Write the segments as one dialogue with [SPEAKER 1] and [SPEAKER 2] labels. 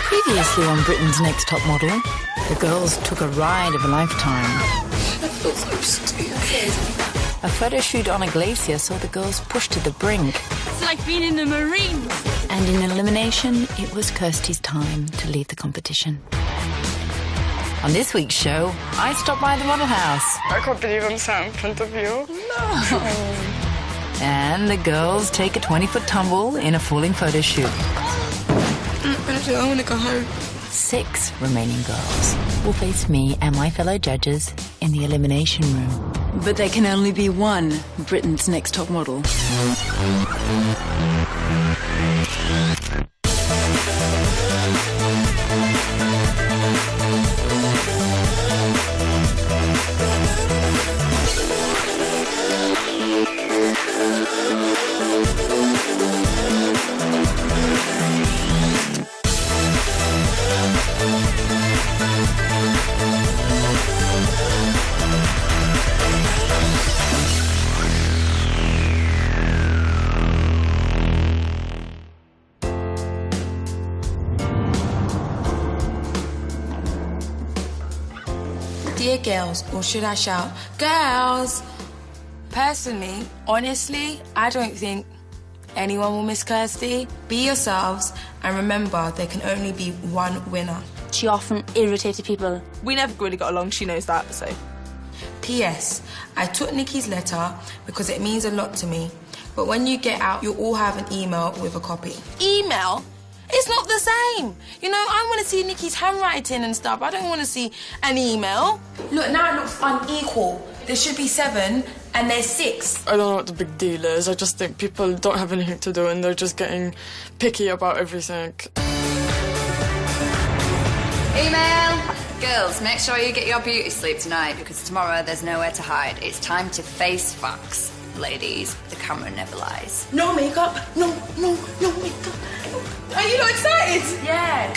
[SPEAKER 1] Previously on Britain's Next Top Model, the girls took a ride of a lifetime.
[SPEAKER 2] That feels so stupid.
[SPEAKER 1] A photo shoot on a glacier saw the girls pushed to the brink.
[SPEAKER 3] It's like being in the Marines.
[SPEAKER 1] And in Elimination, it was Kirsty's time to leave the competition. On this week's show, I stopped by the model house.
[SPEAKER 2] I can't believe I'm sat in front of you.
[SPEAKER 1] No. And the girls take a 20-foot tumble in a falling photo shoot.
[SPEAKER 2] I want to go home.
[SPEAKER 1] 6 remaining girls will face me and my fellow judges in the elimination room. But there can only be one Britain's Next Top Model.
[SPEAKER 4] Dear girls, or should I shout, girls? Personally, honestly, I don't think anyone will miss Kirsty. Be yourselves, and remember, there can only be one winner.
[SPEAKER 3] She often irritated people.
[SPEAKER 5] We never really got along, she knows that, so.
[SPEAKER 4] P.S. I took Nikki's letter because it means a lot to me. But when you get out, you'll all have an email with a copy. Email? It's not the same. You know, I want to see Nikki's handwriting and stuff. I don't want to see an email. Look, now it looks unequal. There should be 7 and there's 6.
[SPEAKER 2] I don't know what the big deal is. I just think people don't have anything to do and they're just getting picky about everything.
[SPEAKER 6] Email! Girls, make sure you get your beauty sleep tonight because tomorrow there's nowhere to hide. It's time to face facts. Ladies, the camera never lies.
[SPEAKER 4] No makeup. No makeup. Are you not excited? Yeah.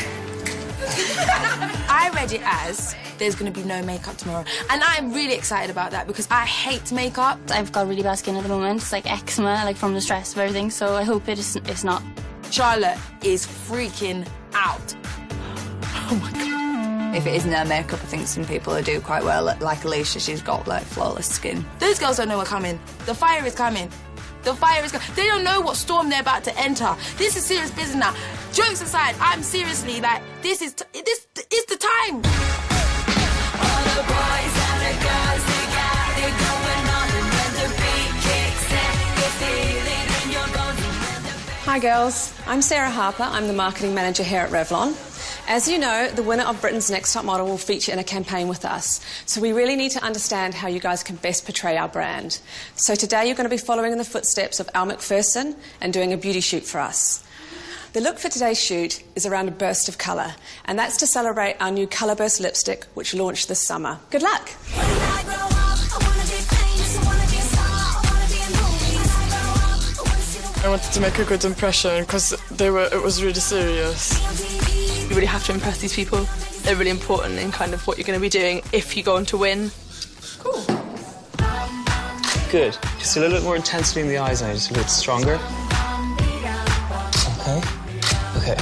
[SPEAKER 4] I read it as there's going to be no makeup tomorrow. And I'm really excited about that because I hate makeup.
[SPEAKER 3] I've got really bad skin at the moment. It's like eczema, like from the stress of everything, so I hope it's not.
[SPEAKER 4] Charlotte is freaking out.
[SPEAKER 2] Oh my God.
[SPEAKER 6] If it isn't her makeup, I think some people do quite well. Like Alicia, she's got like flawless skin.
[SPEAKER 4] Those girls don't know what's coming. The fire is coming. The fire is coming. They don't know what storm they're about to enter. This is serious business now. Jokes aside, I'm seriously like, this is the time.
[SPEAKER 7] All the boys and the girls, they got it going on, and when the beat kicks in, you feel it in your bones.
[SPEAKER 8] Hi girls, I'm Sarah Harper. I'm the marketing manager here at Revlon. As you know, the winner of Britain's Next Top Model will feature in a campaign with us. So we really need to understand how you guys can best portray our brand. So today you're going to be following in the footsteps of Al McPherson and doing a beauty shoot for us. The look for today's shoot is around a burst of colour, and that's to celebrate our new Colour Burst lipstick, which launched this summer. Good luck!
[SPEAKER 2] I wanted to make a good impression because it was really serious.
[SPEAKER 5] You really have to impress these people. They're really important in kind of what you're going to be doing if you go on to win.
[SPEAKER 4] Cool.
[SPEAKER 9] Good. Just a little bit more intensity in the eyes now, just a bit stronger. Okay.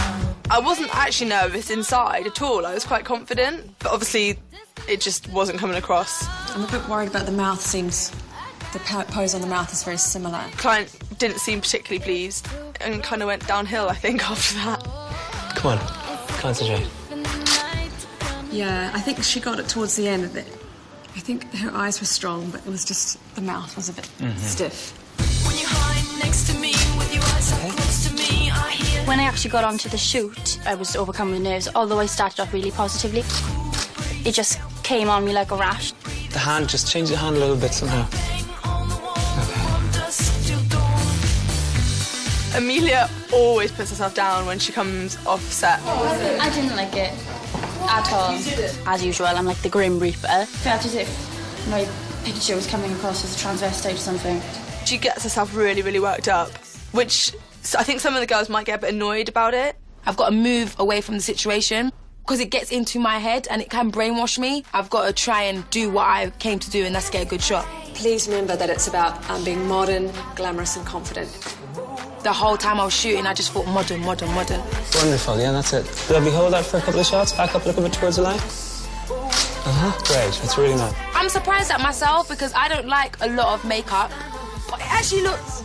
[SPEAKER 5] I wasn't actually nervous inside at all. I was quite confident, but obviously it just wasn't coming across.
[SPEAKER 8] I'm a bit worried about the mouth. Seems the pose on the mouth is very similar.
[SPEAKER 5] Client didn't seem particularly pleased and kind of went downhill, I think, after that.
[SPEAKER 9] Come on, concentrate.
[SPEAKER 8] Yeah, I think she got it towards the end of it. I think her eyes were strong, but it was just the mouth was a bit stiff.
[SPEAKER 7] When you hide next to me, with your eyes so close to me, I hear.
[SPEAKER 3] When I actually got onto the shoot, I was overcome with nerves, although I started off really positively. It just came on me like a rash.
[SPEAKER 9] The hand, just change the hand a little bit somehow.
[SPEAKER 5] Amelia always puts herself down when she comes off set.
[SPEAKER 3] I didn't like it at all. As usual, I'm like the Grim Reaper. Felt as if my picture was coming across as a transvestite or something.
[SPEAKER 5] She gets herself really, really worked up, which I think some of the girls might get a bit annoyed about it.
[SPEAKER 4] I've got to move away from the situation because it gets into my head and it can brainwash me. I've got to try and do what I came to do, and that's get a good shot.
[SPEAKER 8] please remember that it's about being modern, glamorous and confident.
[SPEAKER 4] The whole time I was shooting, I just thought modern, modern, modern.
[SPEAKER 9] Wonderful, yeah, that's it. Let me hold that for a couple of shots. Back up a little bit towards the light. Great, that's really nice.
[SPEAKER 4] I'm surprised at myself because I don't like a lot of makeup, but it actually looks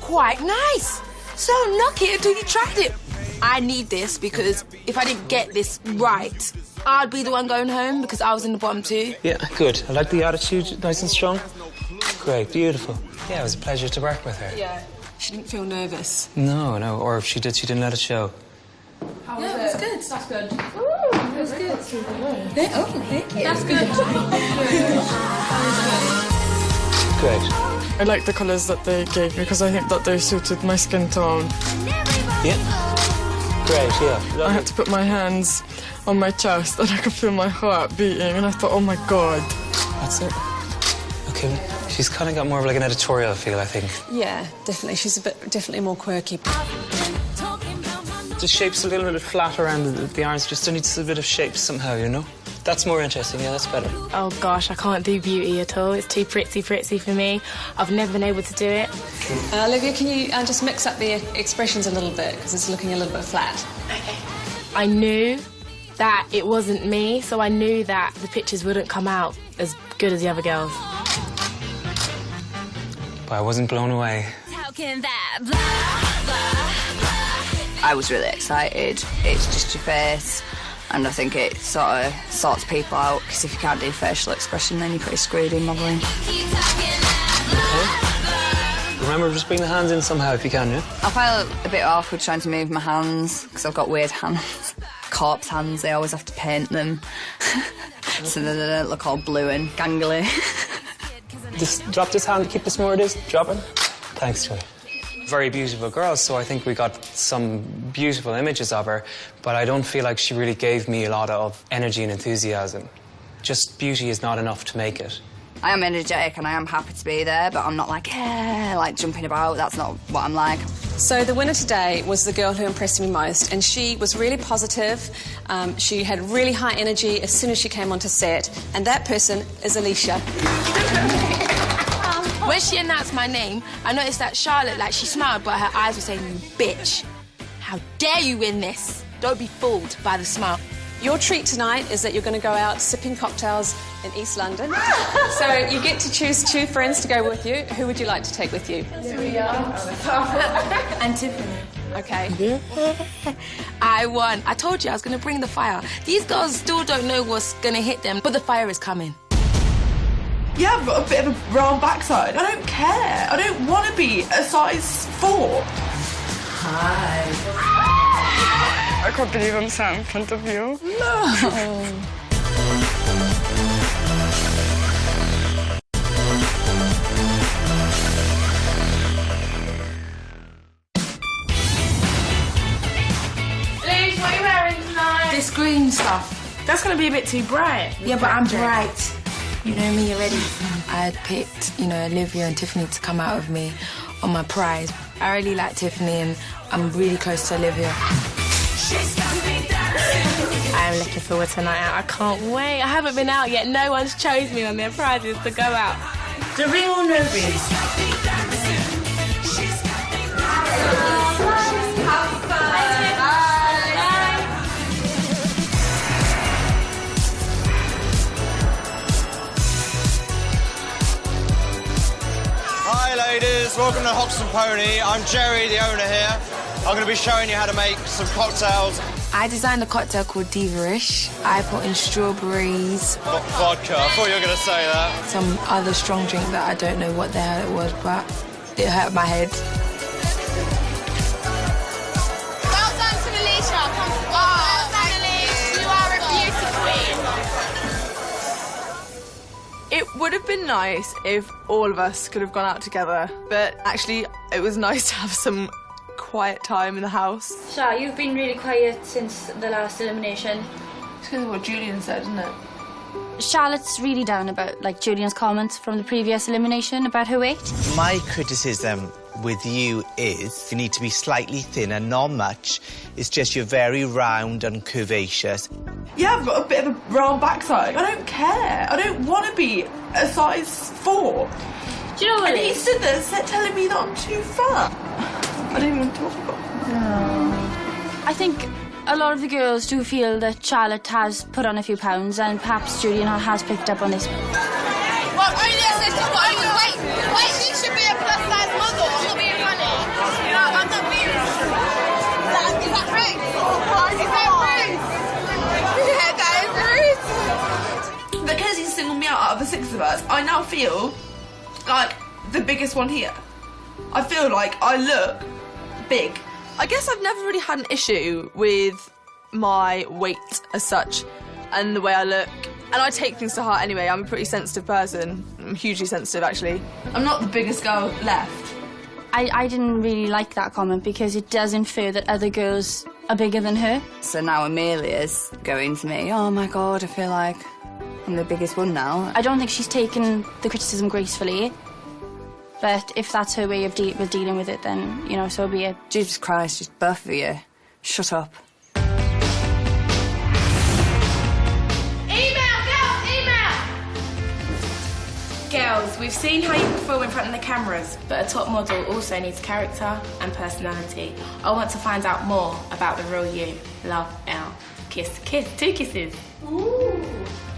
[SPEAKER 4] quite nice. So knock it until you tried it. I need this because if I didn't get this right, I'd be the one going home because I was in the bottom too.
[SPEAKER 9] Yeah, good. I like the attitude, nice and strong. Great, beautiful. Yeah, it was a pleasure to work with her.
[SPEAKER 8] Yeah. She didn't feel nervous.
[SPEAKER 9] No, or if she did, she didn't let it show.
[SPEAKER 8] How was it? It was good. That's good.
[SPEAKER 3] Ooh, it was good. Oh, thank you.
[SPEAKER 8] That's good.
[SPEAKER 9] Great.
[SPEAKER 2] I like the colours that they gave me because I think that they suited my skin tone.
[SPEAKER 9] Yeah. Great, yeah.
[SPEAKER 2] I had to put my hands on my chest and I could feel my heart beating and I thought, oh my God.
[SPEAKER 9] That's it. Okay, she's kind of got more of like an editorial feel, I think.
[SPEAKER 8] Yeah, definitely. She's definitely more quirky.
[SPEAKER 9] The shape's a little bit flat around the arms, just needs a bit of shape somehow, you know? That's more interesting, yeah, that's better.
[SPEAKER 10] Oh gosh, I can't do beauty at all. It's too pretty for me. I've never been able to do it.
[SPEAKER 8] Olivia, can you just mix up the expressions a little bit, because it's looking a little bit flat.
[SPEAKER 10] Okay. I knew that it wasn't me, so I knew that the pictures wouldn't come out as good as the other girls.
[SPEAKER 9] But I wasn't blown away.
[SPEAKER 7] How can that blah, blah, blah.
[SPEAKER 6] I was really excited. It's just your face. And I think it sort of sorts people out, because if you can't do facial expression, then you're pretty screwed in modelling.
[SPEAKER 9] Okay. Remember, just bring the hands in somehow if you can, yeah?
[SPEAKER 6] I find it a bit awkward trying to move my hands, because I've got weird hands. Corpse hands, they always have to paint them. So they don't look all blue and gangly.
[SPEAKER 9] Just drop this hand, keep this more it is. Drop it. Thanks, Joy. Very beautiful girl, so I think we got some beautiful images of her, but I don't feel like she really gave me a lot of energy and enthusiasm. Just beauty is not enough to make it.
[SPEAKER 6] I am energetic and I am happy to be there, but I'm not like, yeah, like jumping about. That's not what I'm like.
[SPEAKER 8] So the winner today was the girl who impressed me most, and she was really positive. She had really high energy as soon as she came onto set, and that person is Alicia.
[SPEAKER 4] When she announced my name, I noticed that Charlotte, like, she smiled, but her eyes were saying, you bitch. How dare you win this? Don't be fooled by the smile.
[SPEAKER 8] Your treat tonight is that you're going to go out sipping cocktails in East London. So you get to choose 2 friends to go with you. Who would you like to take with you?
[SPEAKER 4] And Tiffany.
[SPEAKER 8] Okay.
[SPEAKER 4] I won. I told you I was going to bring the fire. These girls still don't know what's going to hit them, but the fire is coming.
[SPEAKER 5] Yeah, I've got a bit of a round backside. I don't care. I don't want to be a size 4.
[SPEAKER 2] Hi. I can't believe I'm sat in front of you.
[SPEAKER 5] No.
[SPEAKER 4] Liz, what are you wearing tonight? This green stuff. That's going to be a bit too bright. Yeah, but I'm bright. You know me already. I had picked, Olivia and Tiffany to come out of me on my prize. I really like Tiffany and I'm really close to Olivia.
[SPEAKER 10] I am looking forward to a night out. I can't wait. I haven't been out yet. No one's chose me on their prizes to go out.
[SPEAKER 4] The ring or no ring?
[SPEAKER 11] Hi ladies, welcome to Hoxton Pony. I'm Jerry, the owner here. I'm going to be showing you how to make some cocktails.
[SPEAKER 4] I designed a cocktail called Diva-ish. I put in strawberries.
[SPEAKER 11] Vodka, I thought you were going to say that.
[SPEAKER 4] Some other strong drink that I don't know what the hell it was, but it hurt my head.
[SPEAKER 3] Well done to Alicia. Well done, Alicia. You are a beauty queen.
[SPEAKER 5] It would have been nice if all of us could have gone out together, but actually it was nice to have some quiet time in the house.
[SPEAKER 3] Shah, you've been really quiet since the last elimination.
[SPEAKER 4] It's because of what Julian said, isn't it?
[SPEAKER 3] Charlotte's really down about, like, Julian's comments from the previous elimination about her weight.
[SPEAKER 12] My criticism with you is you need to be slightly thinner, not much. It's just you're very round and curvaceous.
[SPEAKER 5] Yeah, I've got a bit of a round backside. I don't care. I don't want to be a size 4.
[SPEAKER 3] Do you know what
[SPEAKER 5] and he stood there telling me that I'm too fat. I don't even talk about it.
[SPEAKER 3] No. I think a lot of the girls do feel that Charlotte has put on a few pounds, and perhaps Julian has picked up on this.
[SPEAKER 13] Well, wait, she should be a plus-size model. I'm not being funny. No, I'm not being funny. Is that rude? Is that rude? Yeah, that is rude.
[SPEAKER 5] Because he's singled me out of the 6 of us, I now feel like the biggest one here. I feel like I look big. I guess I've never really had an issue with my weight as such and the way I look. And I take things to heart anyway. I'm a pretty sensitive person. I'm hugely sensitive, actually. I'm not the biggest girl left.
[SPEAKER 3] I didn't really like that comment because it does infer that other girls are bigger than her.
[SPEAKER 6] So now Amelia's going to me, oh my God, I feel like I'm the biggest one now.
[SPEAKER 3] I don't think she's taken the criticism gracefully. But if that's her way of dealing with it, then, you know, so be it.
[SPEAKER 6] Jesus Christ, she's buff for you. Shut up.
[SPEAKER 14] Girls, we've seen how you perform in front of the cameras, but a top model also needs character and personality. I want to find out more about the real you. Love, L. Kiss, kiss, 2 kisses. Ooh.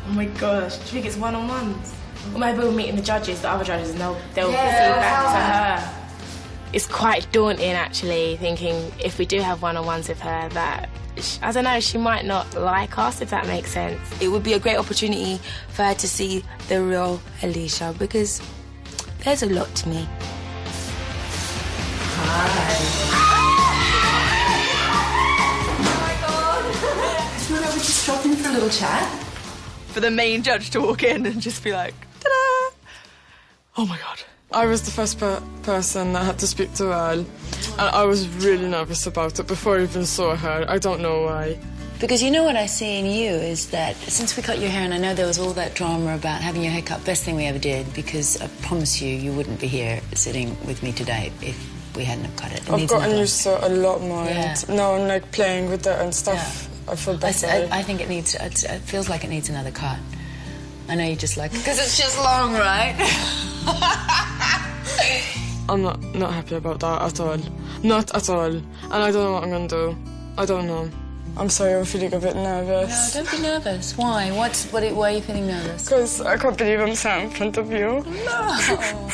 [SPEAKER 14] Oh my gosh, do you think it's one-on-ones? Or maybe we'll meet the judges, the other judges, and they'll feed back to her.
[SPEAKER 10] It's quite daunting, actually, thinking if we do have one-on-ones with her, that, I don't know, she might not like us, if that makes sense.
[SPEAKER 4] It would be a great opportunity for her to see the real Alicia, because there's a lot to me.
[SPEAKER 5] Hi. Oh my God.
[SPEAKER 4] Do you want to just drop in for a little chat?
[SPEAKER 5] For the main judge to walk in and just be like, ta-da! Oh my God.
[SPEAKER 2] I was the first person that had to speak to her, and I was really nervous about it before I even saw her. I don't know why.
[SPEAKER 1] Because you know what I see in you is that since we cut your hair, and I know there was all that drama about having your hair cut, best thing we ever did, because I promise you, you wouldn't be here sitting with me today if we hadn't have cut it.
[SPEAKER 2] I've gotten used to it a lot more, and now I'm like playing with it and stuff. I feel better.
[SPEAKER 1] I think it needs, it feels like it needs another cut. I know you just like it.
[SPEAKER 6] Because it's just long, right?
[SPEAKER 2] I'm not happy about that at all. Not at all. And I don't know what I'm going to do. I don't know. I'm sorry, I'm feeling a bit nervous.
[SPEAKER 1] No, don't be nervous. Why? Why are you feeling nervous?
[SPEAKER 2] Because I can't believe I'm sat in front of you.
[SPEAKER 1] No.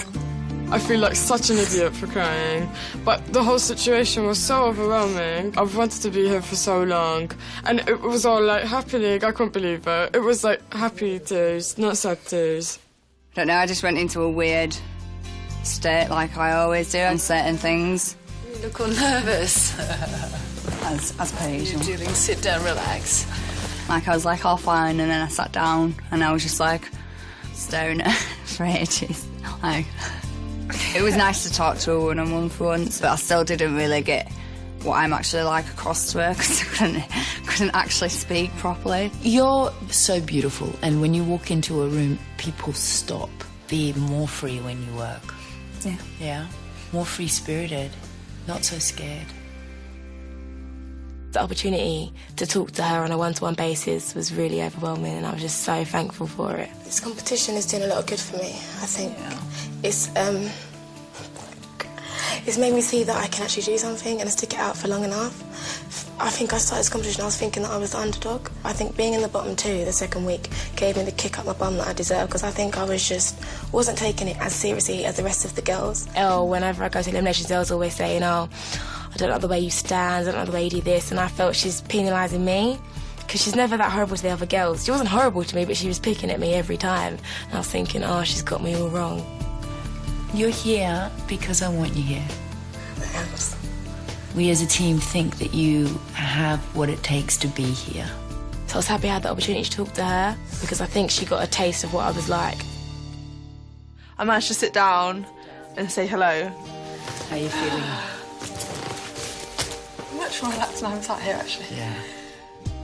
[SPEAKER 2] I feel like such an idiot for crying. But the whole situation was so overwhelming. I've wanted to be here for so long. And it was all like happening. I couldn't believe it. It was like happy tears, not sad tears.
[SPEAKER 6] I don't know, I just went into a weird state like I always do on certain things.
[SPEAKER 1] You look all nervous.
[SPEAKER 6] As per usual.
[SPEAKER 1] What are you doing? Sit down, relax.
[SPEAKER 6] Like, I was like all fine, and then I sat down and I was just like staring at her for ages. Like, it was nice to talk to her one-on-one for once, but I still didn't really get what I'm actually like across to her because I couldn't actually speak properly.
[SPEAKER 1] You're so beautiful, and when you walk into a room, people stop. Be more free when you work.
[SPEAKER 6] Yeah.
[SPEAKER 1] Yeah? More free-spirited, not so scared.
[SPEAKER 10] The opportunity to talk to her on a one-to-one basis was really overwhelming, and I was just so thankful for it.
[SPEAKER 14] This competition is doing a lot of good for me. I think it's made me see that I can actually do something and stick it out for long enough. I think I started this competition, I was thinking that I was the underdog. I think being in the bottom 2 the second week gave me the kick up my bum that I deserved, because I think I wasn't taking it as seriously as the rest of the girls.
[SPEAKER 10] Whenever I go to eliminations, Elle was always saying, oh, I don't like the way you stand, I don't like the way you do this, and I felt she's penalising me, because she's never that horrible to the other girls. She wasn't horrible to me, but she was picking at me every time. And I was thinking, oh, she's got me all wrong.
[SPEAKER 1] You're here because I want you here.
[SPEAKER 14] Thanks.
[SPEAKER 1] We as a team think that you have what it takes to be here.
[SPEAKER 10] So I was happy I had the opportunity to talk to her, because I think she got a taste of what I was like.
[SPEAKER 5] I managed to sit down and say hello.
[SPEAKER 1] How are you feeling?
[SPEAKER 5] I'm much more relaxed now I'm sat here, actually.
[SPEAKER 1] Yeah.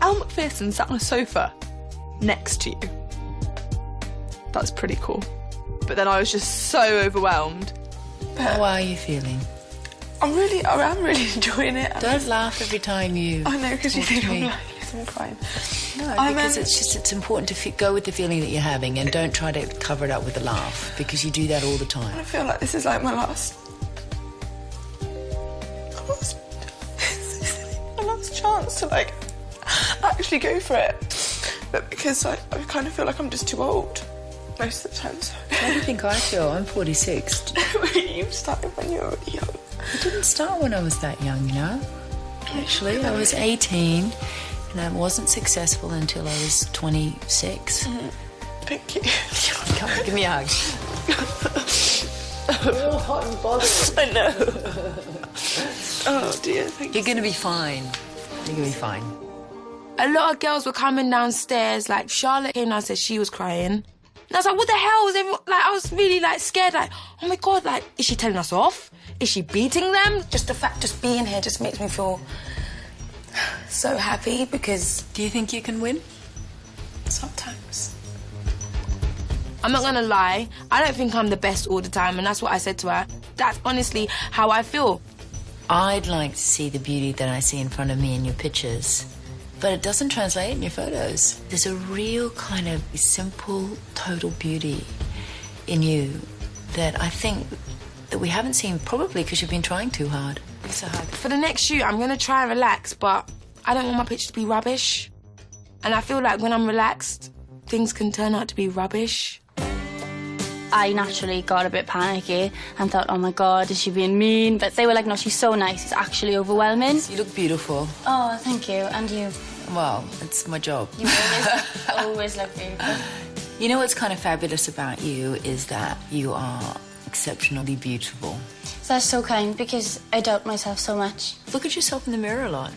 [SPEAKER 5] Elle Macpherson sat on a sofa next to you. that's pretty cool. But then I was just so overwhelmed.
[SPEAKER 1] How are you feeling?
[SPEAKER 5] I am really enjoying it.
[SPEAKER 1] Don't laugh every time you.
[SPEAKER 5] I know, because you think
[SPEAKER 1] talk to me.
[SPEAKER 5] I'm crying.
[SPEAKER 1] No, because it's important to go with the feeling that you're having and don't try to cover it up with a laugh because you do that all the time.
[SPEAKER 5] I feel like this is like my last chance to like actually go for it. But because I kind of feel like I'm just too old most of the time. So.
[SPEAKER 1] How do you think I feel? I'm 46.
[SPEAKER 5] You started when you were really young.
[SPEAKER 1] I didn't start when I was that young, you know. Actually, I was 18 and I wasn't successful until I was 26.
[SPEAKER 5] Thank you.
[SPEAKER 1] Come on, give me a hug.
[SPEAKER 5] Oh, hot and bothered. I know. Oh dear, thank you.
[SPEAKER 1] You're going to be fine. You're going to be fine.
[SPEAKER 4] A lot of girls were coming downstairs, like Charlotte came downstairs, she was crying. And I was like, what the hell? Was everyone, like, I was really like scared, like, oh my God, like, is she telling us off? Is she beating them? Just the fact, just being here just makes me feel so happy because...
[SPEAKER 1] Do you think you can win?
[SPEAKER 4] Sometimes. I'm not gonna lie, I don't think I'm the best all the time, and that's what I said to her. That's honestly how I feel.
[SPEAKER 1] I'd like to see the beauty that I see in front of me in your pictures, but it doesn't translate in your photos. There's a real kind of simple, total beauty in you that I think that we haven't seen, probably because you've been trying too hard. It's a hug.
[SPEAKER 4] For the next shoot, I'm gonna try and relax, but I don't want my picture to be rubbish. And I feel like when I'm relaxed, things can turn out to be rubbish.
[SPEAKER 3] I naturally got a bit panicky and thought, oh my God, is she being mean? But they were like, no, she's so nice, it's actually overwhelming.
[SPEAKER 1] You look beautiful.
[SPEAKER 3] Oh, thank you, and you.
[SPEAKER 1] Well, it's my job.
[SPEAKER 3] You always look beautiful.
[SPEAKER 1] You know what's kind of fabulous about you is that you are exceptionally beautiful.
[SPEAKER 3] That's so kind, because I doubt myself so much.
[SPEAKER 1] Look at yourself in the mirror a lot.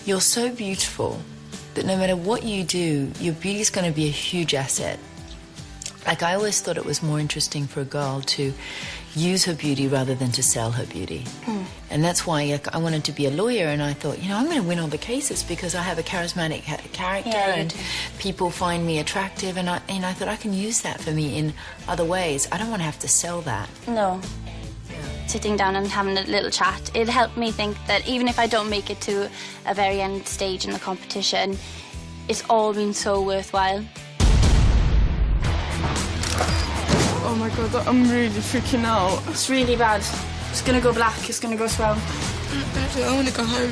[SPEAKER 1] You're so beautiful that no matter what you do, your beauty's going to be a huge asset. Like, I always thought it was more interesting for a girl to use her beauty rather than to sell her beauty. And that's why I wanted to be a lawyer, and I thought, you know, I'm going to win all the cases because I have a charismatic character and people find me attractive, and I thought I can use that for me in other ways. I don't want to have to sell that.
[SPEAKER 3] No. Sitting down and having a little chat, it helped me think that even if I don't make it to a very end stage in the competition, it's all been so worthwhile.
[SPEAKER 2] Oh my God, I'm really freaking out.
[SPEAKER 3] It's really bad. It's gonna go black, it's gonna go swell.
[SPEAKER 4] I want to go home.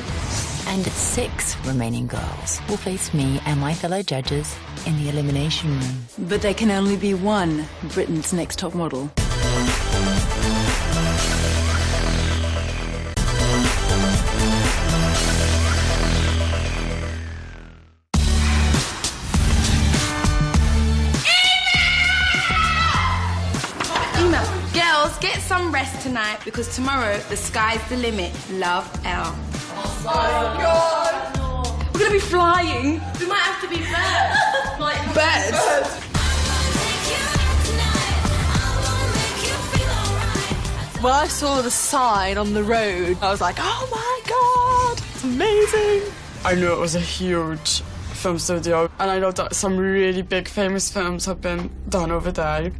[SPEAKER 1] And 6 remaining girls will face me and my fellow judges in the elimination room. But there can only be one Britain's Next Top Model.
[SPEAKER 4] Girls, get some rest tonight because tomorrow the sky's the limit. Love, L.
[SPEAKER 5] Oh my God!
[SPEAKER 4] We're gonna be flying.
[SPEAKER 5] We might have to be birds. Like
[SPEAKER 4] Birds?
[SPEAKER 5] When I saw the sign on the road, I was like, oh my God, it's amazing.
[SPEAKER 2] I knew it was a huge film studio, and I know that some really big famous films have been done over there.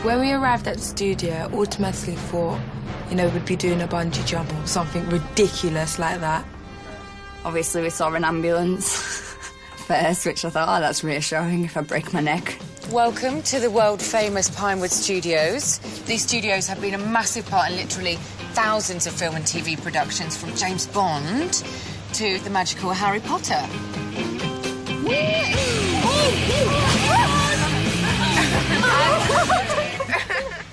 [SPEAKER 4] When we arrived at the studio, I automatically thought, you know, we'd be doing a bungee jump or something ridiculous like that.
[SPEAKER 6] Obviously, we saw an ambulance first, which I thought, oh, that's reassuring if I break my neck.
[SPEAKER 15] Welcome to the world-famous Pinewood Studios. These studios have been a massive part in literally thousands of film and TV productions, from James Bond to the magical Harry Potter.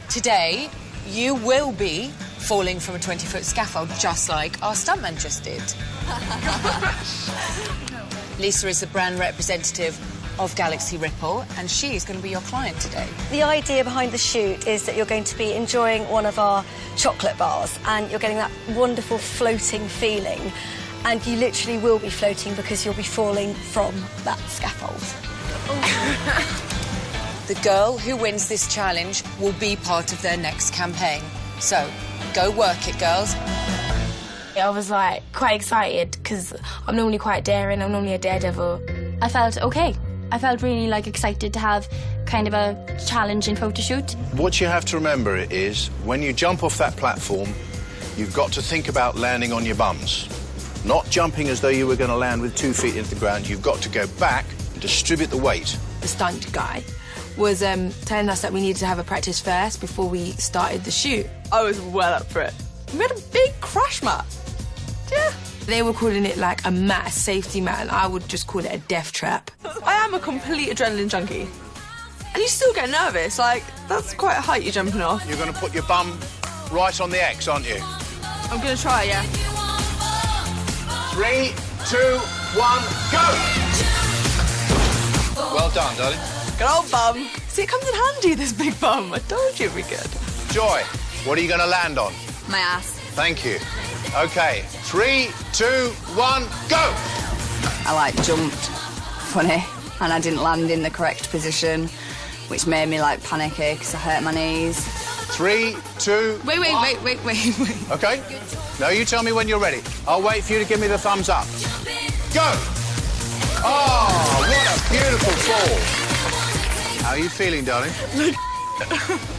[SPEAKER 15] Today, you will be falling from a 20-foot scaffold, just like our stuntman just did. Lisa is the brand representative of Galaxy Ripple, and she is going to be your client today.
[SPEAKER 16] The idea behind the shoot is that you're going to be enjoying one of our chocolate bars, and you're getting that wonderful floating feeling, and you literally will be floating because you'll be falling from that scaffold.
[SPEAKER 15] The girl who wins this challenge will be part of their next campaign. So, go work it, girls.
[SPEAKER 10] I was like quite excited because I'm normally quite daring, I'm normally a daredevil.
[SPEAKER 3] I felt okay. I felt really like excited to have kind of a challenging photo shoot.
[SPEAKER 17] What you have to remember is when you jump off that platform, you've got to think about landing on your bums. Not jumping as though you were going to land with 2 feet into the ground. You've got to go back and distribute the weight.
[SPEAKER 4] The stunt guy was telling us that we needed to have a practice first before we started the shoot.
[SPEAKER 5] I was well up for it. We had a big crash mat. Yeah.
[SPEAKER 4] They were calling it like a mat, a safety mat, and I would just call it a death trap.
[SPEAKER 5] I am a complete adrenaline junkie. And you still get nervous, like, that's quite a height you're jumping off.
[SPEAKER 17] You're going to put your bum right on the X, aren't you?
[SPEAKER 5] I'm going to try, yeah.
[SPEAKER 17] 3, 2, 1, go! Well done, darling.
[SPEAKER 5] Good old bum. See, it comes in handy, this big bum. I told you it'd be good.
[SPEAKER 17] Joy, what are you going to land on?
[SPEAKER 6] My ass.
[SPEAKER 17] Thank you. OK, 3, 2, 1, go!
[SPEAKER 6] I, like, jumped funny, and I didn't land in the correct position, which made me, like, panicky because I hurt my knees.
[SPEAKER 17] 3, 2,
[SPEAKER 6] Wait.
[SPEAKER 17] OK. Now you tell me when you're ready. I'll wait for you to give me the thumbs up. Go! Oh, what a beautiful fall. How are you feeling, darling?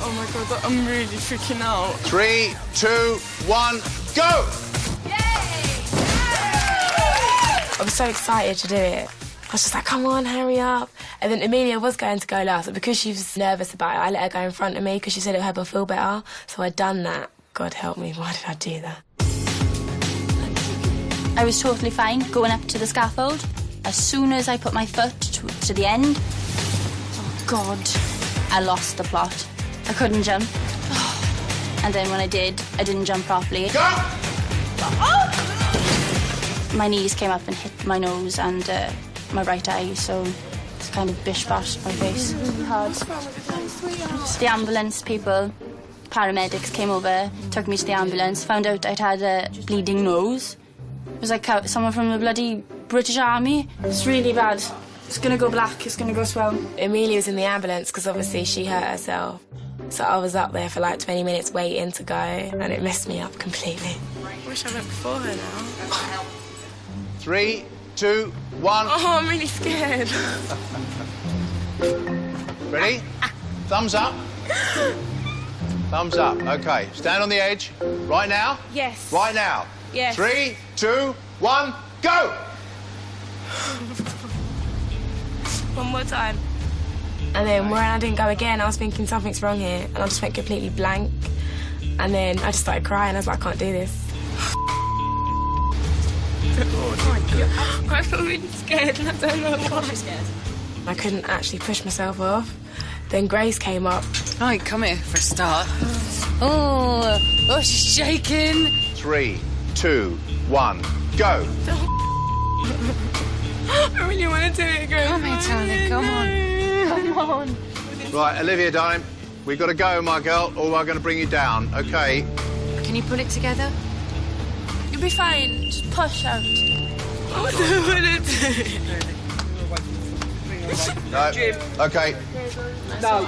[SPEAKER 2] Oh my God, I'm really freaking out.
[SPEAKER 17] 3, 2, 1, go!
[SPEAKER 10] I was so excited to do it. I was just like, come on, hurry up. And then Amelia was going to go last, but because she was nervous about it, I let her go in front of me because she said it would help her feel better. So I'd done that. God help me, why did I do that?
[SPEAKER 3] I was totally fine going up to the scaffold. As soon as I put my foot to the end, oh God, I lost the plot. I couldn't jump. And then when I did, I didn't jump properly.
[SPEAKER 17] Go!
[SPEAKER 3] My knees came up and hit my nose and my right eye, so it's kind of bish-bash my face. Really hard. The ambulance people, paramedics came over, took me to the ambulance, found out I'd had a bleeding nose. It was like someone from the bloody British Army. It's really bad. It's gonna go black, it's gonna go swell.
[SPEAKER 10] Amelia was in the ambulance because obviously she hurt herself. So I was up there for like 20 minutes waiting to go, and it messed me up completely.
[SPEAKER 14] I wish I went before her now.
[SPEAKER 17] 3, 2, 1.
[SPEAKER 14] Oh, I'm really scared.
[SPEAKER 17] Ready? Thumbs up. Thumbs up. OK. Stand on the edge. Right now?
[SPEAKER 14] Yes.
[SPEAKER 17] Right now?
[SPEAKER 14] Yes.
[SPEAKER 17] 3, 2, 1, go!
[SPEAKER 14] One more time.
[SPEAKER 10] And then when I didn't go again, I was thinking something's wrong here, and I just went completely blank. And then I just started crying. I was like, I can't do this.
[SPEAKER 14] I feel really scared and I don't know why.
[SPEAKER 10] I couldn't actually push myself off. Then Grace came up.
[SPEAKER 15] Right, come here for a start. Oh, she's shaking.
[SPEAKER 17] 3, 2, 1, go!
[SPEAKER 14] I really want to do it, Grace.
[SPEAKER 15] Come here, darling, come on.
[SPEAKER 14] Come on.
[SPEAKER 17] Right, Olivia, darling, we've got to go, my girl, or we're going to bring you down, OK?
[SPEAKER 15] Can you pull it together?
[SPEAKER 14] You'll be fine. Just push out. I don't want to do it.
[SPEAKER 17] No. OK.
[SPEAKER 14] No.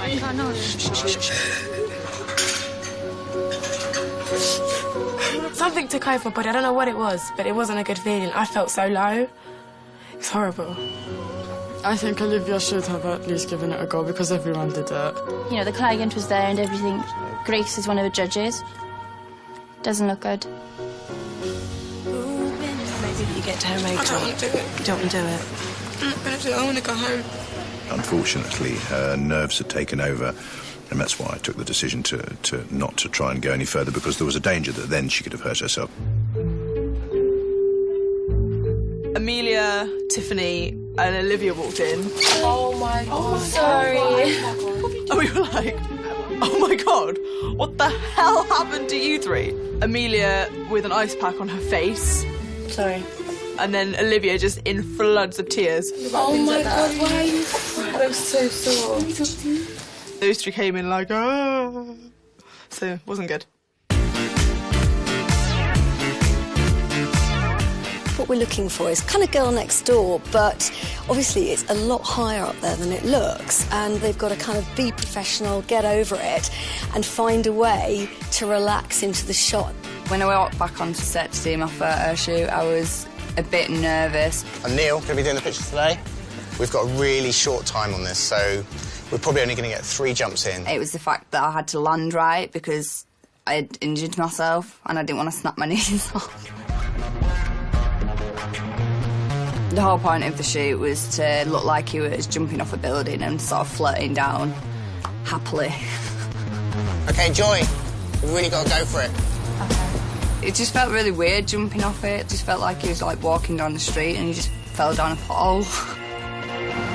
[SPEAKER 10] Something took over my body. I don't know what it was, but it wasn't a good feeling. I felt so low. It's horrible.
[SPEAKER 2] I think Olivia should have at least given it a go because everyone did it.
[SPEAKER 3] You know, the client was there and everything. Grace is one of the judges. Doesn't look good.
[SPEAKER 10] Maybe you get to her later.
[SPEAKER 14] I don't want to do it.
[SPEAKER 10] You don't want to do it?
[SPEAKER 14] I'm not going to do it. I want to go home.
[SPEAKER 17] Unfortunately, her nerves had taken over, and that's why I took the decision to not to try and go any further, because there was a danger that then she could have hurt herself.
[SPEAKER 5] Amelia, Tiffany, and Olivia walked in.
[SPEAKER 14] Oh my God.
[SPEAKER 3] Sorry.
[SPEAKER 5] And we were like, oh my God, what the hell happened to you three? Amelia with an ice pack on her face.
[SPEAKER 3] Sorry.
[SPEAKER 5] And then Olivia just in floods of tears.
[SPEAKER 14] Oh my God, why are you... I'm so sore.
[SPEAKER 5] Those two came in like, ah. So, it wasn't good.
[SPEAKER 16] that's what we're looking for. It's kind of girl next door, but obviously it's a lot higher up there than it looks, and they've got to kind of be professional, get over it, and find a way to relax into the shot.
[SPEAKER 6] When I walked back onto set to do my photo shoot, I was a bit nervous.
[SPEAKER 12] I'm Neil, going to be doing the pictures today. We've got a really short time on this, so we're probably only going to get 3 jumps in.
[SPEAKER 6] It was the fact that I had to land right because I had injured myself and I didn't want to snap my knees off. The whole point of the shoot was to look like he was jumping off a building and sort of floating down happily.
[SPEAKER 12] OK, Joy, we've really got to go for it.
[SPEAKER 6] It just felt really weird jumping off it. It just felt like he was, like, walking down the street and he just fell down a pothole.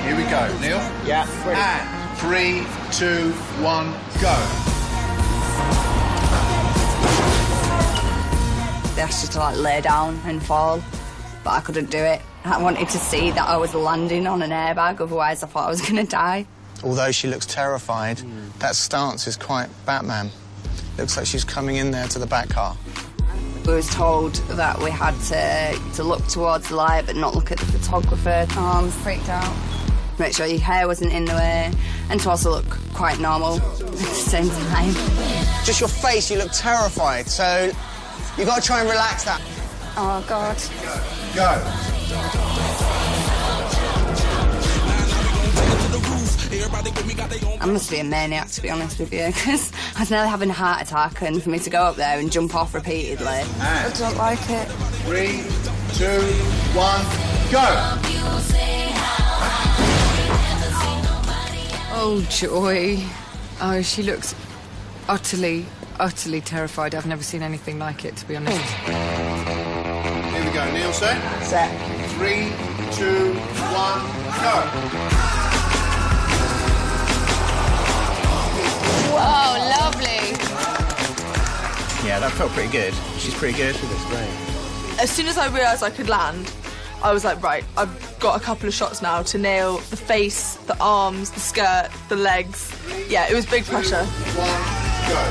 [SPEAKER 17] Here we go, Neil.
[SPEAKER 12] Yeah, ready.
[SPEAKER 17] And 3, 2, 1, go.
[SPEAKER 6] They asked you to, like, lay down and fall, but I couldn't do it. I wanted to see that I was landing on an airbag, otherwise I thought I was going to die.
[SPEAKER 12] Although she looks terrified, that stance is quite Batman. Looks like she's coming in there to the back car.
[SPEAKER 6] We was told that we had to look towards the light but not look at the photographer. Arms freaked out. Make sure your hair wasn't in the way and to also look quite normal at the same time.
[SPEAKER 12] Just your face, you look terrified, so you've got to try and relax that.
[SPEAKER 6] Oh, God.
[SPEAKER 17] Go.
[SPEAKER 6] I must be a maniac, to be honest with you, because I was nearly having a heart attack, and for me to go up there and jump off repeatedly, I don't like it.
[SPEAKER 17] 3, 2, 1, go!
[SPEAKER 15] Oh, Joy. Oh, she looks utterly terrified. I've never seen anything like it, to be honest.
[SPEAKER 17] Here we go, Neil, set?
[SPEAKER 12] Set.
[SPEAKER 17] 3, 2, 1, go!
[SPEAKER 15] Oh, lovely.
[SPEAKER 12] Yeah, that felt pretty good. She's pretty good. She looks great.
[SPEAKER 5] As soon as I realised I could land, I was like, right, I've got a couple of shots now to nail the face, the arms, the skirt, the legs. Yeah, it was big pressure.
[SPEAKER 17] 1, go.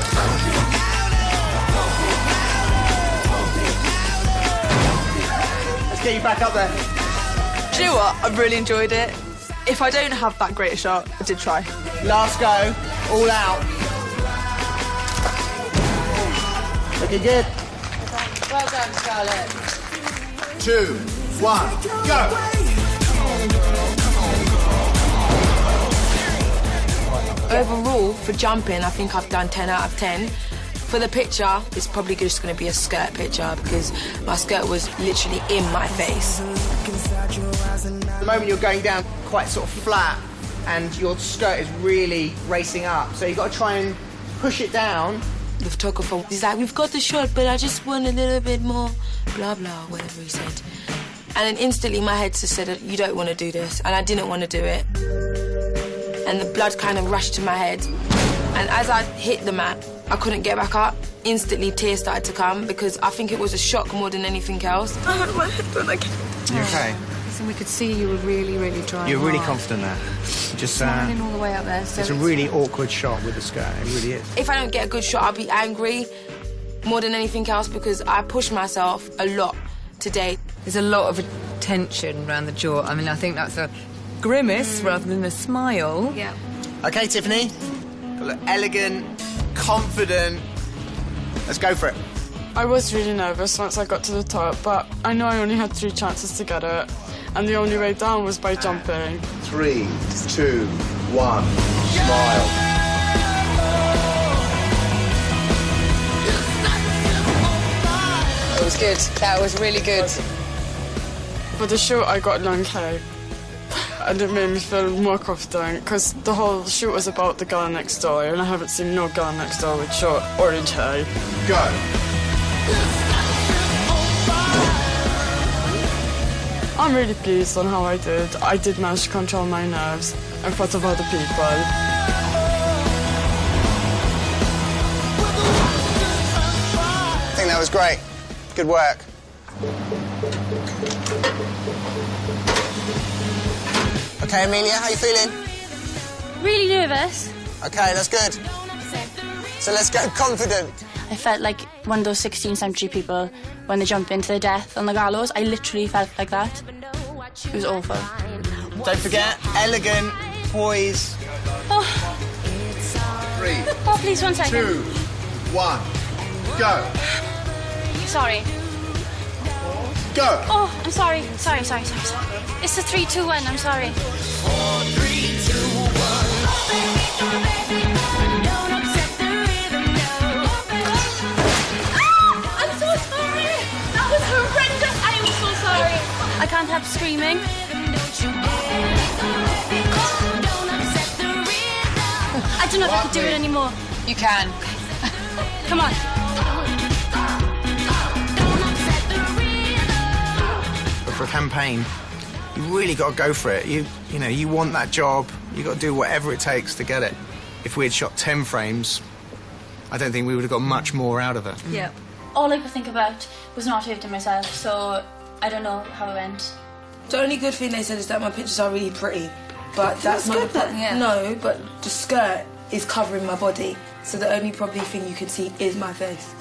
[SPEAKER 12] Let's get you back up there.
[SPEAKER 5] Do you know what? I really enjoyed it. If I don't have that great a shot, I did try.
[SPEAKER 12] Last go, all out. Looking good.
[SPEAKER 15] Well done, Scarlett.
[SPEAKER 17] 2, 1, go!
[SPEAKER 4] Overall, for jumping, I think I've done 10 out of 10. For the picture, it's probably just going to be a skirt picture because my skirt was literally in my face.
[SPEAKER 12] At the moment you're going down quite sort of flat and your skirt is really racing up, so you've got to try and push it down.
[SPEAKER 4] The photographer, he's like, we've got the shot, but I just want a little bit more, blah, blah, whatever he said. And then instantly my head just said, you don't want to do this. And I didn't want to do it. And the blood kind of rushed to my head. And as I hit the mat, I couldn't get back up. Instantly tears started to come because I think it was a shock more than anything else. I had my head done again.
[SPEAKER 12] You okay?
[SPEAKER 15] Listen, we could see you were really trying.
[SPEAKER 12] You're really
[SPEAKER 15] hard.
[SPEAKER 12] confident there. Just
[SPEAKER 15] Smiling all the way up there. So
[SPEAKER 12] it's a really awkward shot with the skirt, it really is.
[SPEAKER 4] If I don't get a good shot, I'll be angry more than anything else because I pushed myself a lot today.
[SPEAKER 15] There's a lot of tension around the jaw. I mean, I think that's a grimace rather than a smile.
[SPEAKER 4] Yeah.
[SPEAKER 12] Okay, Tiffany. Look elegant, confident. Let's go for it.
[SPEAKER 2] I was really nervous once I got to the top, but I know I only had 3 chances to get it, and the only way down was by jumping.
[SPEAKER 17] 3, 2, 1, smile.
[SPEAKER 15] It was good. That was really good.
[SPEAKER 2] For the shoot, I got long hair, and it made me feel more confident because the whole shoot was about the girl next door, and I haven't seen no girl next door with short orange hair.
[SPEAKER 17] Go.
[SPEAKER 2] I'm really pleased on how I did. I did manage to control my nerves in front of other people.
[SPEAKER 12] I think that was great. Good work. Okay, Amelia, how you feeling?
[SPEAKER 3] Really nervous.
[SPEAKER 12] Okay, that's good. So let's go confident.
[SPEAKER 3] I felt like one of those 16th century people when they jump into their death on the gallows. I literally felt like that. It was awful.
[SPEAKER 12] Don't forget, elegant, poise.
[SPEAKER 3] Oh.
[SPEAKER 17] 3,
[SPEAKER 3] Oh, please, 1 second.
[SPEAKER 17] 2, 1, go.
[SPEAKER 3] Sorry.
[SPEAKER 17] Go.
[SPEAKER 3] Oh, I'm sorry. Sorry. It's a 3, 2, 1. I'm sorry. 4, 3, 2, 1. I'm so sorry. That was horrendous. I am so sorry. I can't help screaming. I don't know if I could do it anymore.
[SPEAKER 15] You can.
[SPEAKER 3] Come on.
[SPEAKER 12] But for a campaign, you really got to go for it. You know, you want that job. You got to do whatever it takes to get it. If we had shot 10 frames, I don't think we would have got much more out of it.
[SPEAKER 3] Yeah. All I could think about was not hurting myself, so I don't know how it went.
[SPEAKER 4] The only good thing they said is that my pictures are really pretty, but that's not
[SPEAKER 3] good then, yeah.
[SPEAKER 4] No, but the skirt is covering my body, so the only probably thing you can see is my face.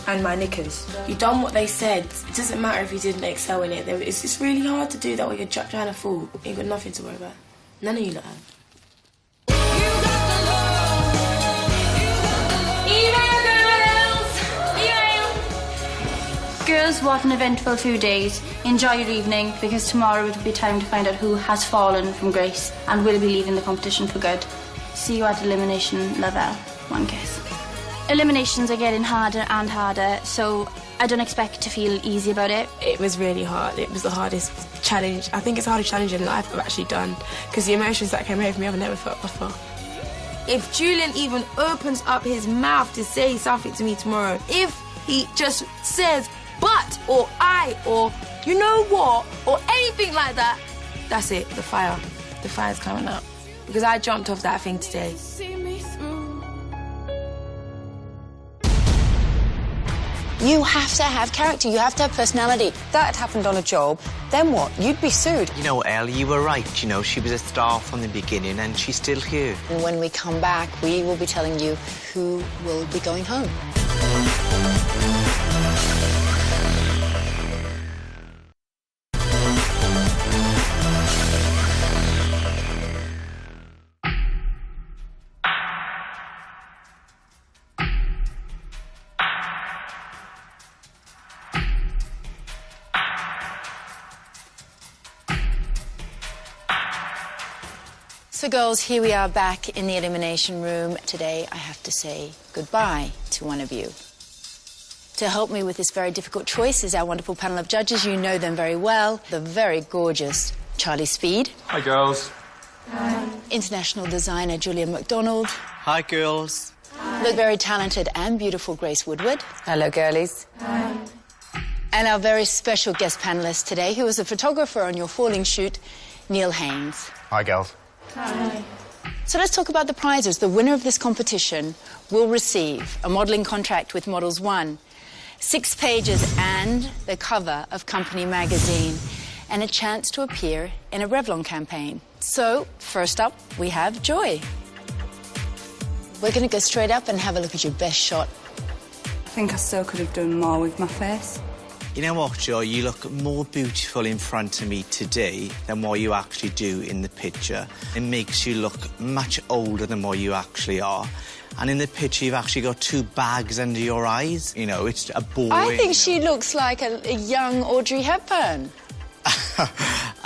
[SPEAKER 4] And my knickers.
[SPEAKER 14] You done what they said. It doesn't matter if you didn't excel in it. It's really hard to do that when you're trying to fall. You've got nothing to worry about. None of you lot have.
[SPEAKER 3] Girls, what an eventful 2 days. Enjoy your evening, because tomorrow it will be time to find out who has fallen from grace and will be leaving the competition for good. See you at Elimination level. 1 kiss. Eliminations are getting harder and harder, so I don't expect to feel easy about it.
[SPEAKER 10] It was really hard. It was the hardest challenge. I think it's the hardest challenge in life I've actually done, because the emotions that came over me I've never felt before.
[SPEAKER 4] If Julian even opens up his mouth to say something to me tomorrow, if he just says but or I or you know what or anything like that, that's it. The fire's coming up, because I jumped off that thing today.
[SPEAKER 1] You have to have character, you have to have personality. That had happened on a job, then what? You'd be sued.
[SPEAKER 12] You know, Elle, you were right. You know, she was a star from the beginning and she's still here.
[SPEAKER 1] And when we come back, we will be telling you who will be going home. So girls, here we are back in the elimination room. Today I have to say goodbye to one of you. To help me with this very difficult choice is our wonderful panel of judges. You know them very well. The very gorgeous Charlie Speed.
[SPEAKER 18] Hi, girls.
[SPEAKER 1] Hi. International designer Julian MacDonald.
[SPEAKER 12] Hi, girls.
[SPEAKER 1] The very talented and beautiful Grace Woodward.
[SPEAKER 15] Hello, girlies.
[SPEAKER 1] Hi. And our very special guest panellist today, who is a photographer on your falling shoot, Neil Haynes.
[SPEAKER 18] Hi, girls.
[SPEAKER 1] Hi. So let's talk about the prizes. The winner of this competition will receive a modelling contract with Models 1, 6 pages and the cover of Company magazine, and a chance to appear in a Revlon campaign. So, first up, we have Joy. We're going to go straight up and have a look at your best shot.
[SPEAKER 6] I think I still could have done more with my face.
[SPEAKER 12] You know what, Joy? You look more beautiful in front of me today than what you actually do in the picture. It makes you look much older than what you actually are. And in the picture, you've actually got 2 bags under your eyes. You know, it's a boring...
[SPEAKER 1] I think she looks like a young Audrey Hepburn.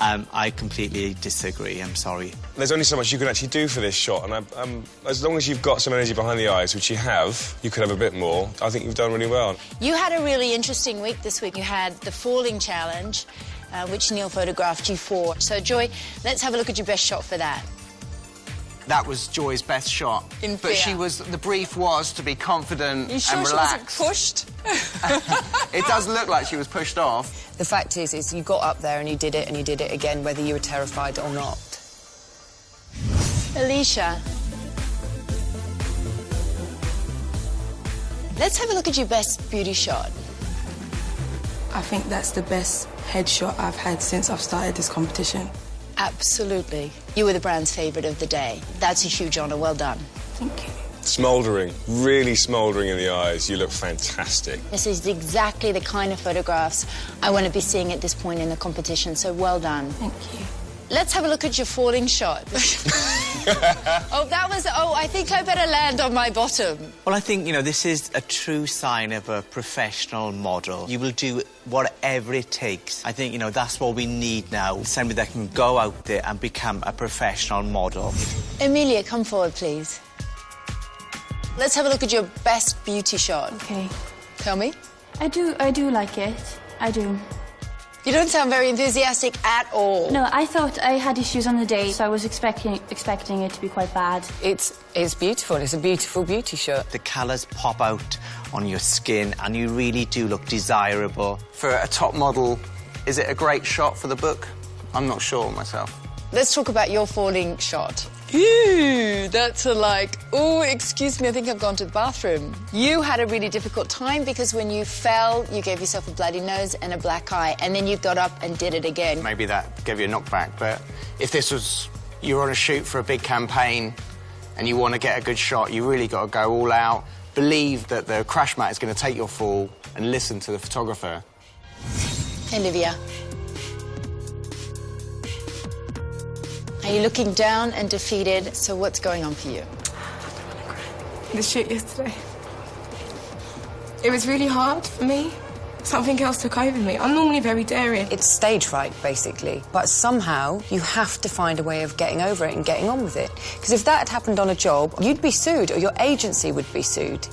[SPEAKER 12] I completely disagree. I'm sorry.
[SPEAKER 18] There's only so much you can actually do for this shot, and as long as you've got some energy behind the eyes, which you have, you could have a bit more. I think you've done really well.
[SPEAKER 1] You had a really interesting week this week. You had the falling challenge, which Neil photographed you for. So, Joy, let's have a look at your best shot for that.
[SPEAKER 12] That was Joy's best shot. But the brief was to be confident
[SPEAKER 15] You sure
[SPEAKER 12] and
[SPEAKER 15] she
[SPEAKER 12] relaxed.
[SPEAKER 15] wasn't pushed?
[SPEAKER 12] It does look like she was pushed off.
[SPEAKER 15] The fact is you got up there and you did it again, whether you were terrified or not.
[SPEAKER 1] Alicia. Let's have a look at your best beauty shot.
[SPEAKER 4] I think that's the best headshot I've had since I've started this competition.
[SPEAKER 1] Absolutely. You were the brand's favourite of the day. That's a huge honour. Well done.
[SPEAKER 4] Thank you.
[SPEAKER 18] Smouldering, really smouldering in the eyes. You look fantastic.
[SPEAKER 1] This is exactly the kind of photographs I want to be seeing at this point in the competition, so well done.
[SPEAKER 4] Thank you.
[SPEAKER 1] Let's have a look at your falling shot. I think I better land on my bottom.
[SPEAKER 12] Well, I think, you know, this is a true sign of a professional model. You will do whatever it takes. I think, you know, that's what we need now. Somebody that can go out there and become a professional model.
[SPEAKER 1] Emilia, come forward, please. Let's have a look at your best beauty shot.
[SPEAKER 3] Okay.
[SPEAKER 1] Tell me.
[SPEAKER 3] I do like it. I do.
[SPEAKER 1] You don't sound very enthusiastic at all.
[SPEAKER 3] No, I thought I had issues on the day, so I was expecting it to be quite bad.
[SPEAKER 15] It's beautiful. It's a beautiful beauty shot.
[SPEAKER 12] The colours pop out on your skin and you really do look desirable.
[SPEAKER 19] For a top model, is it a great shot for the book? I'm not sure myself.
[SPEAKER 1] Let's talk about your falling shot. Ew, that's oh, excuse me, I think I've gone to the bathroom. You had a really difficult time because when you fell, you gave yourself a bloody nose and a black eye, and then you got up and did it again.
[SPEAKER 19] Maybe that gave you a knockback, but if this was, you're on a shoot for a big campaign and you want to get a good shot, you really got to go all out, believe that the crash mat is going to take your fall, and listen to the photographer.
[SPEAKER 1] Olivia. Are you looking down and defeated? So what's going on for you?
[SPEAKER 10] The shoot yesterday. It was really hard for me. Something else took over me. I'm normally very daring.
[SPEAKER 15] It's stage fright, basically. But somehow you have to find a way of getting over it and getting on with it. Because if that had happened on a job, you'd be sued, or your agency would be sued.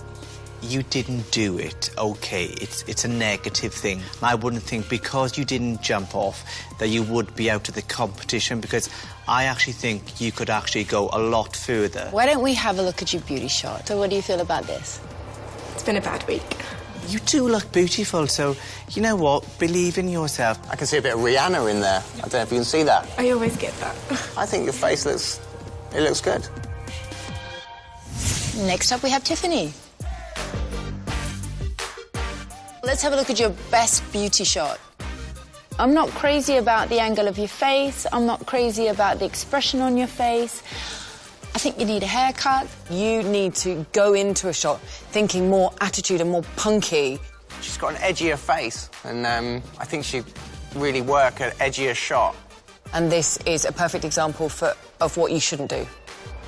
[SPEAKER 12] You didn't do it, OK, it's a negative thing. I wouldn't think because you didn't jump off that you would be out of the competition, because I actually think you could actually go a lot further.
[SPEAKER 1] Why don't we have a look at your beauty shot? So what do you feel about this?
[SPEAKER 10] It's been a bad week.
[SPEAKER 12] You do look beautiful, so, you know what, believe in yourself.
[SPEAKER 19] I can see a bit of Rihanna in there. I don't know if you can see that.
[SPEAKER 10] I always get that.
[SPEAKER 19] I think your face looks good.
[SPEAKER 1] Next up, we have Tiffany. Let's have a look at your best beauty shot. I'm not crazy about the angle of your face. I'm not crazy about the expression on your face. I think you need a haircut.
[SPEAKER 15] You need to go into a shot thinking more attitude and more punky.
[SPEAKER 19] She's got an edgier face, and I think she'd really work an edgier shot.
[SPEAKER 15] And this is a perfect example of what you shouldn't do.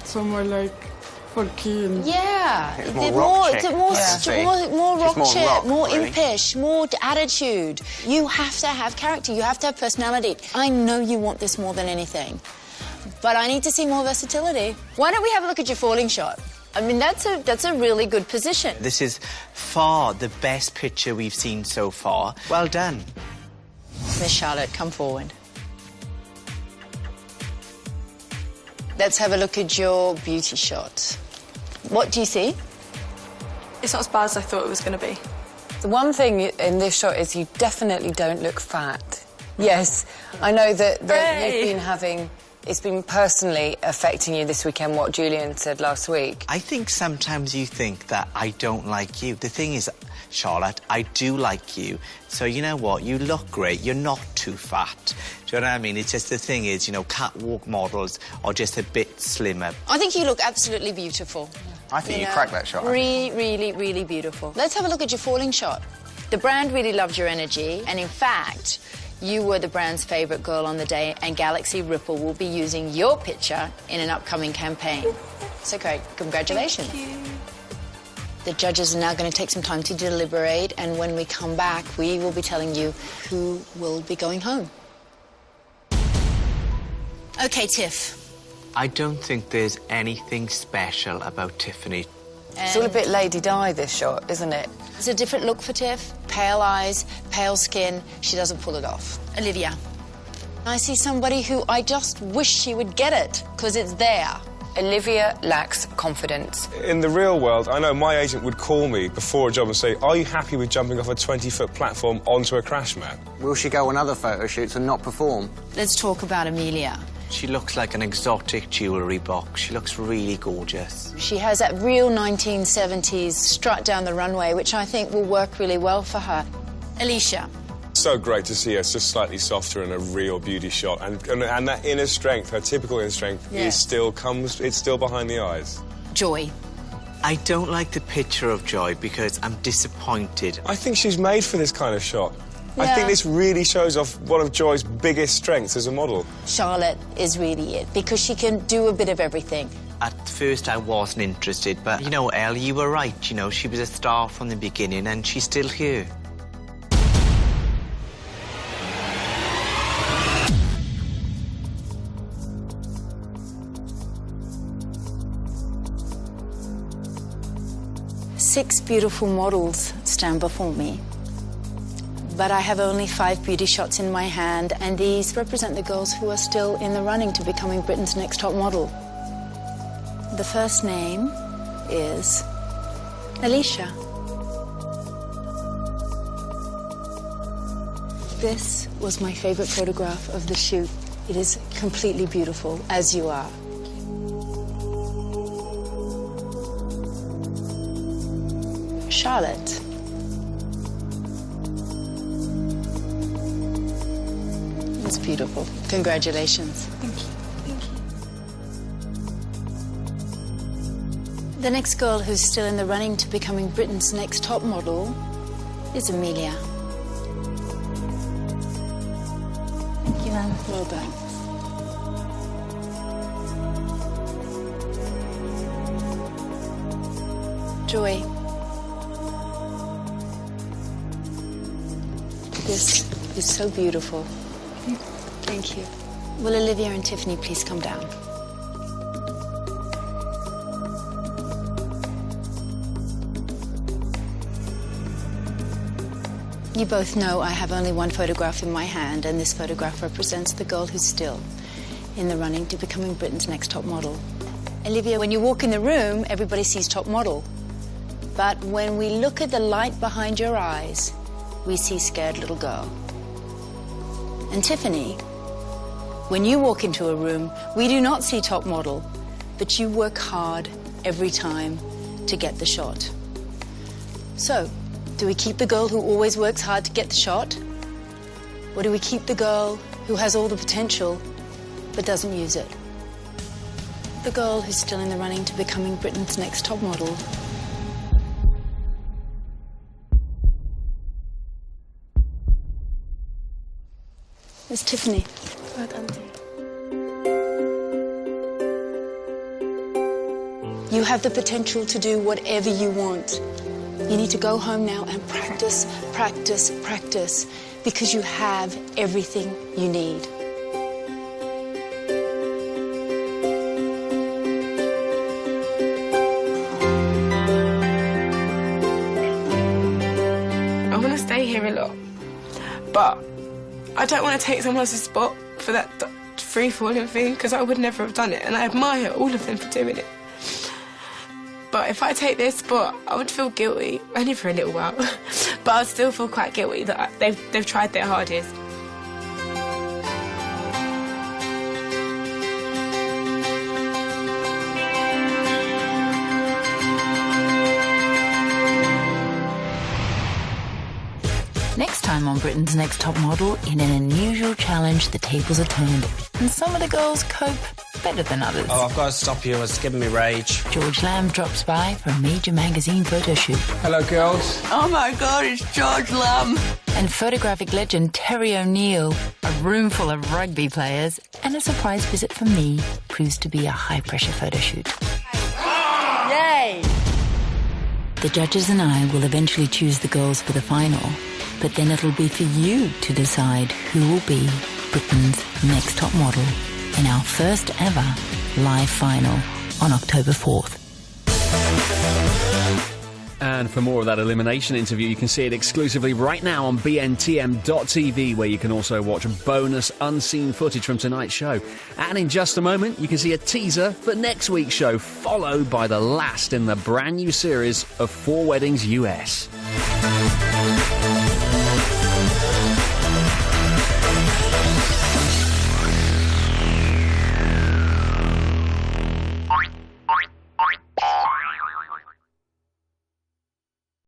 [SPEAKER 2] Somewhere like funky and...
[SPEAKER 1] Yeah.
[SPEAKER 19] It's more rock chick.
[SPEAKER 1] More rock
[SPEAKER 19] She's
[SPEAKER 1] chick,
[SPEAKER 19] more rock,
[SPEAKER 1] more
[SPEAKER 19] really.
[SPEAKER 1] impish, more attitude. You have to have character. You have to have personality. I know you want this more than anything, but I need to see more versatility. Why don't we have a look at your falling shot? I mean, that's a really good position.
[SPEAKER 12] This is far the best picture we've seen so far. Well done.
[SPEAKER 1] Miss Charlotte, come forward. Let's have a look at your beauty shot. What do you see?
[SPEAKER 8] It's not as bad as I thought it was going to be.
[SPEAKER 15] The one thing in this shot is you definitely don't look fat. Yes, I know that you've been having... It's been personally affecting you this weekend, what Julian said last week.
[SPEAKER 12] I think sometimes you think that I don't like you. The thing is, Charlotte, I do like you. So you know what? You look great. You're not too fat. Do you know what I mean? It's just the thing is, you know, catwalk models are just a bit slimmer.
[SPEAKER 1] I think you look absolutely beautiful.
[SPEAKER 19] I think you cracked that shot.
[SPEAKER 1] Really, really, really beautiful. Let's have a look at your falling shot. The brand really loved your energy, and in fact, you were the brand's favourite girl on the day, and Galaxy Ripple will be using your picture in an upcoming campaign. So great. Congratulations.
[SPEAKER 10] Thank you.
[SPEAKER 1] The judges are now going to take some time to deliberate, and when we come back, we will be telling you who will be going home. OK, Tiff.
[SPEAKER 12] I don't think there's anything special about Tiffany.
[SPEAKER 15] It's all a bit Lady Di, this shot, isn't it?
[SPEAKER 1] It's a different look for Tiff. Pale eyes, pale skin. She doesn't pull it off. Olivia. I see somebody who I just wish she would get it, because it's there.
[SPEAKER 15] Olivia lacks confidence.
[SPEAKER 18] In the real world, I know my agent would call me before a job and say, are you happy with jumping off a 20-foot platform onto a crash mat?
[SPEAKER 19] Will she go on other photo shoots and not perform?
[SPEAKER 1] Let's talk about Amelia.
[SPEAKER 12] She looks like an exotic jewellery box. She looks really gorgeous.
[SPEAKER 1] She has that real 1970s strut down the runway, which I think will work really well for her. Alicia.
[SPEAKER 18] So great to see her just slightly softer in a real beauty shot. And that inner strength, her typical inner strength, it's still behind the eyes.
[SPEAKER 1] Joy.
[SPEAKER 12] I don't like the picture of Joy because I'm disappointed.
[SPEAKER 18] I think she's made for this kind of shot. I
[SPEAKER 1] Yeah.
[SPEAKER 18] think this really shows off one of Joy's biggest strengths as a model.
[SPEAKER 1] Charlotte is really it, because she can do a bit of everything.
[SPEAKER 12] At first I wasn't interested, but you know, Elle, you were right. You know, she was a star from the beginning and she's still here.
[SPEAKER 1] Six beautiful models stand before me, but I have only 5 beauty shots in my hand, and these represent the girls who are still in the running to becoming Britain's next top model. The first name is Alicia. This was my favourite photograph of the shoot. It is completely beautiful, as you are. Charlotte. It's beautiful. Congratulations.
[SPEAKER 10] Thank you. Thank you.
[SPEAKER 1] The next girl who's still in the running to becoming Britain's next top model is Amelia.
[SPEAKER 3] Thank you, Anne.
[SPEAKER 1] Well done. Joy. This is so beautiful. Thank you. Will Olivia and Tiffany please come down? You both know I have only one photograph in my hand, and this photograph represents the girl who's still in the running to becoming Britain's next top model. Olivia, when you walk in the room, everybody sees top model. But when we look at the light behind your eyes, we see scared little girl. And Tiffany, when you walk into a room, we do not see top model, but you work hard every time to get the shot. So, do we keep the girl who always works hard to get the shot? Or do we keep the girl who has all the potential but doesn't use it? The girl who's still in the running to becoming Britain's next top model. It's Tiffany.
[SPEAKER 10] Well done.
[SPEAKER 1] You have the potential to do whatever you want. You need to go home now and practice, practice, practice, because you have everything you need.
[SPEAKER 10] I want to stay here a lot, but I don't want to take someone else's spot for that free-falling thing, because I would never have done it, and I admire all of them for doing it. But if I take their spot, I would feel guilty, only for a little while, but I'd still feel quite guilty that they've tried their hardest.
[SPEAKER 20] Next time on Britain's Next Top Model, in an unusual challenge, the tables are turned, and some of the girls cope better than others.
[SPEAKER 21] Oh, I've got to stop you. It's giving me rage.
[SPEAKER 20] George Lamb drops by for a major magazine photo shoot.
[SPEAKER 21] Hello, girls.
[SPEAKER 20] Oh my God, it's George Lamb. And photographic legend Terry O'Neill, a room full of rugby players, and a surprise visit from me proves to be a high-pressure photo shoot.
[SPEAKER 1] Yay!
[SPEAKER 20] The judges and I will eventually choose the girls for the final, but then it'll be for you to decide who will be Britain's next top model in our first ever live final on October 4th.
[SPEAKER 22] And for more of that Elimination interview, you can see it exclusively right now on Bntm.tv, where you can also watch bonus unseen footage from tonight's show. And in just a moment, you can see a teaser for next week's show, followed by the last in the brand new series of 4 Weddings US.